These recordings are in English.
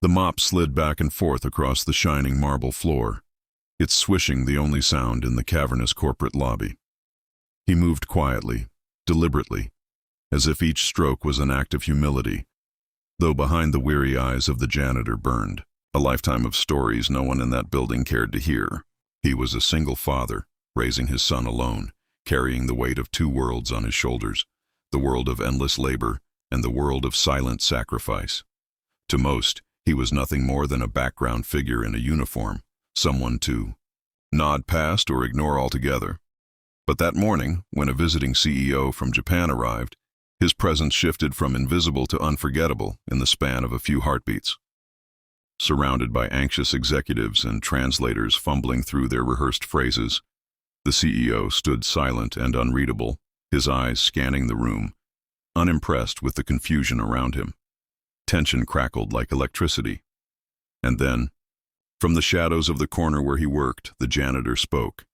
The mop slid back and forth across the shining marble floor, its swishing the only sound in the cavernous corporate lobby. He moved quietly, deliberately, as if each stroke was an act of humility, though behind the weary eyes of the janitor burned a lifetime of stories no one in that building cared to hear. He was a single father, raising his son alone, carrying the weight of two worlds on his shoulders, the world of endless labor and the world of silent sacrifice. To most, he was nothing more than a background figure in a uniform, someone to nod past or ignore altogether. But that morning, when a visiting CEO from Japan arrived, his presence shifted from invisible to unforgettable in the span of a few heartbeats. Surrounded by anxious executives and translators fumbling through their rehearsed phrases, the CEO stood silent and unreadable, his eyes scanning the room, unimpressed with the confusion around him. Tension crackled like electricity. And then, from the shadows of the corner where he worked, the janitor spoke.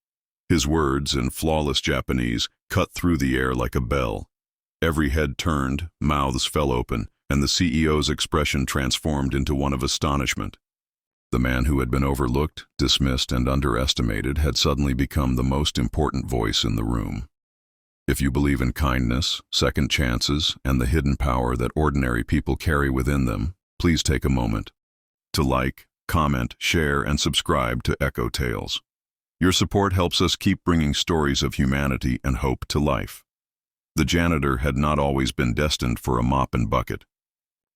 His words, in flawless Japanese, cut through the air like a bell. Every head turned, mouths fell open, and the CEO's expression transformed into one of astonishment. The man who had been overlooked, dismissed, and underestimated had suddenly become the most important voice in the room. If you believe in kindness, second chances, and the hidden power that ordinary people carry within them, please take a moment to like, comment, share, and subscribe to Echo Tales. Your support helps us keep bringing stories of humanity and hope to life. The janitor had not always been destined for a mop and bucket.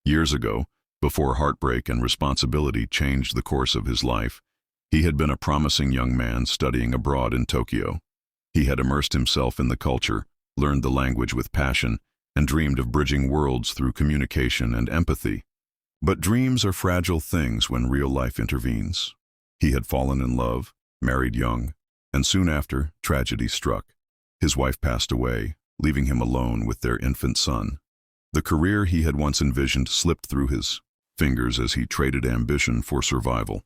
Years ago, before heartbreak and responsibility changed the course of his life, he had been a promising young man studying abroad in Tokyo. He had immersed himself in the culture, learned the language with passion, and dreamed of bridging worlds through communication and empathy. But dreams are fragile things when real life intervenes. He had fallen in love, married young, and soon after, tragedy struck. His wife passed away, leaving him alone with their infant son. The career he had once envisioned slipped through his fingers as he traded ambition for survival.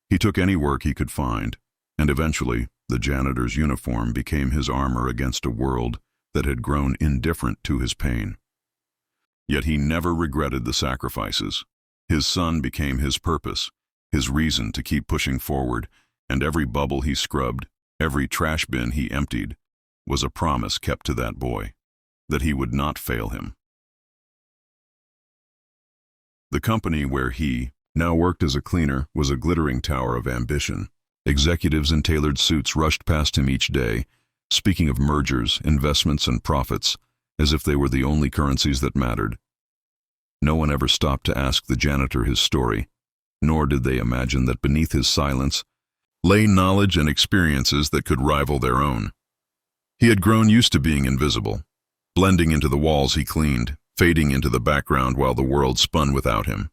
He took any work he could find, and eventually, the janitor's uniform became his armor against a world that had grown indifferent to his pain. Yet he never regretted the sacrifices. His son became his purpose, his reason to keep pushing forward, and every bubble he scrubbed, every trash bin he emptied, was a promise kept to that boy, that he would not fail him. The company where he now worked as a cleaner was a glittering tower of ambition. Executives in tailored suits rushed past him each day, speaking of mergers, investments, and profits, as if they were the only currencies that mattered. No one ever stopped to ask the janitor his story, nor did they imagine that beneath his silence lay knowledge and experiences that could rival their own. He had grown used to being invisible, blending into the walls he cleaned, fading into the background while the world spun without him.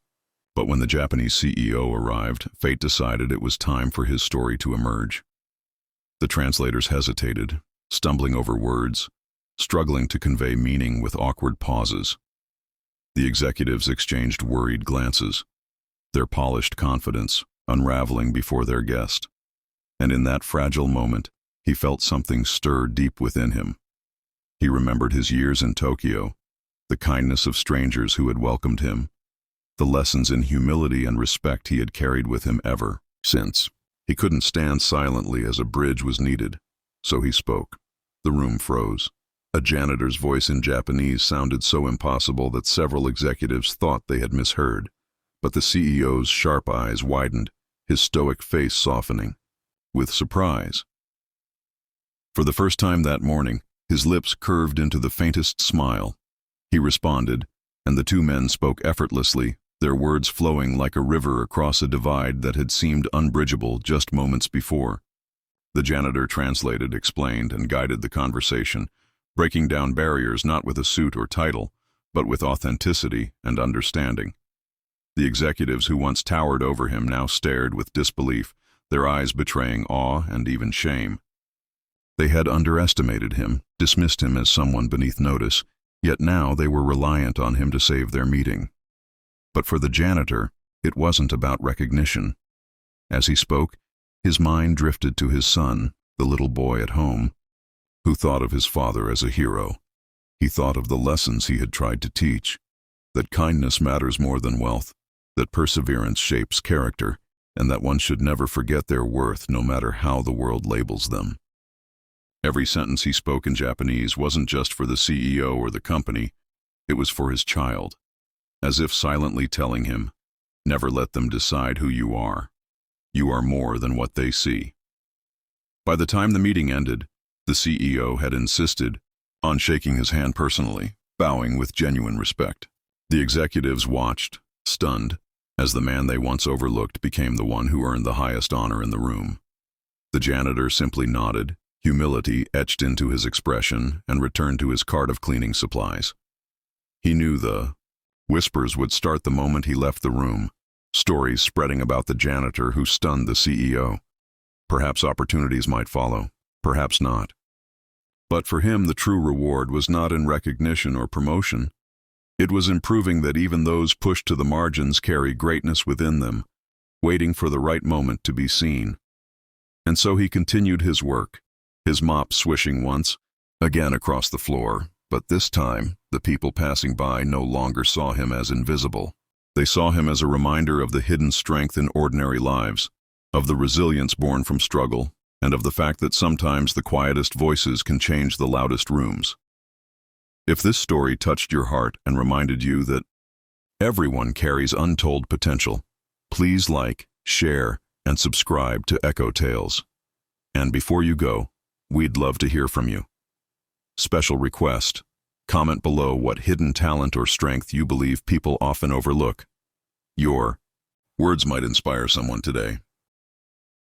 But when the Japanese CEO arrived, fate decided it was time for his story to emerge. The translators hesitated, stumbling over words, struggling to convey meaning with awkward pauses. The executives exchanged worried glances, their polished confidence unraveling before their guest. And in that fragile moment, he felt something stir deep within him. He remembered his years in Tokyo, the kindness of strangers who had welcomed him, the lessons in humility and respect he had carried with him ever since. He couldn't stand silently as a bridge was needed, so he spoke. The room froze. A janitor's voice in Japanese sounded so impossible that several executives thought they had misheard. But the CEO's sharp eyes widened, his stoic face softening, with surprise. For the first time that morning, his lips curved into the faintest smile. He responded, and the two men spoke effortlessly, their words flowing like a river across a divide that had seemed unbridgeable just moments before. The janitor translated, explained, and guided the conversation, breaking down barriers not with a suit or title, but with authenticity and understanding. The executives who once towered over him now stared with disbelief, their eyes betraying awe and even shame. They had underestimated him, dismissed him as someone beneath notice, yet now they were reliant on him to save their meeting. But for the janitor, it wasn't about recognition. As he spoke, his mind drifted to his son, the little boy at home, who thought of his father as a hero. He thought of the lessons he had tried to teach, that kindness matters more than wealth, that perseverance shapes character, and that one should never forget their worth no matter how the world labels them. Every sentence he spoke in Japanese wasn't just for the CEO or the company, it was for his child, as if silently telling him, never let them decide who you are. You are more than what they see. By the time the meeting ended, the CEO had insisted on shaking his hand personally, bowing with genuine respect. The executives watched, stunned, as the man they once overlooked became the one who earned the highest honor in the room. The janitor simply nodded, humility etched into his expression, and returned to his cart of cleaning supplies. He knew the whispers would start the moment he left the room, stories spreading about the janitor who stunned the CEO. Perhaps opportunities might follow, perhaps not. But for him, the true reward was not in recognition or promotion. It was in proving that even those pushed to the margins carry greatness within them, waiting for the right moment to be seen. And so he continued his work, his mop swishing once, again across the floor, but this time, the people passing by no longer saw him as invisible. They saw him as a reminder of the hidden strength in ordinary lives, of the resilience born from struggle, and of the fact that sometimes the quietest voices can change the loudest rooms. If this story touched your heart and reminded you that everyone carries untold potential, please like, share, and subscribe to Echo Tales. And before you go, we'd love to hear from you. Special request: comment below what hidden talent or strength you believe people often overlook. Your words might inspire someone today.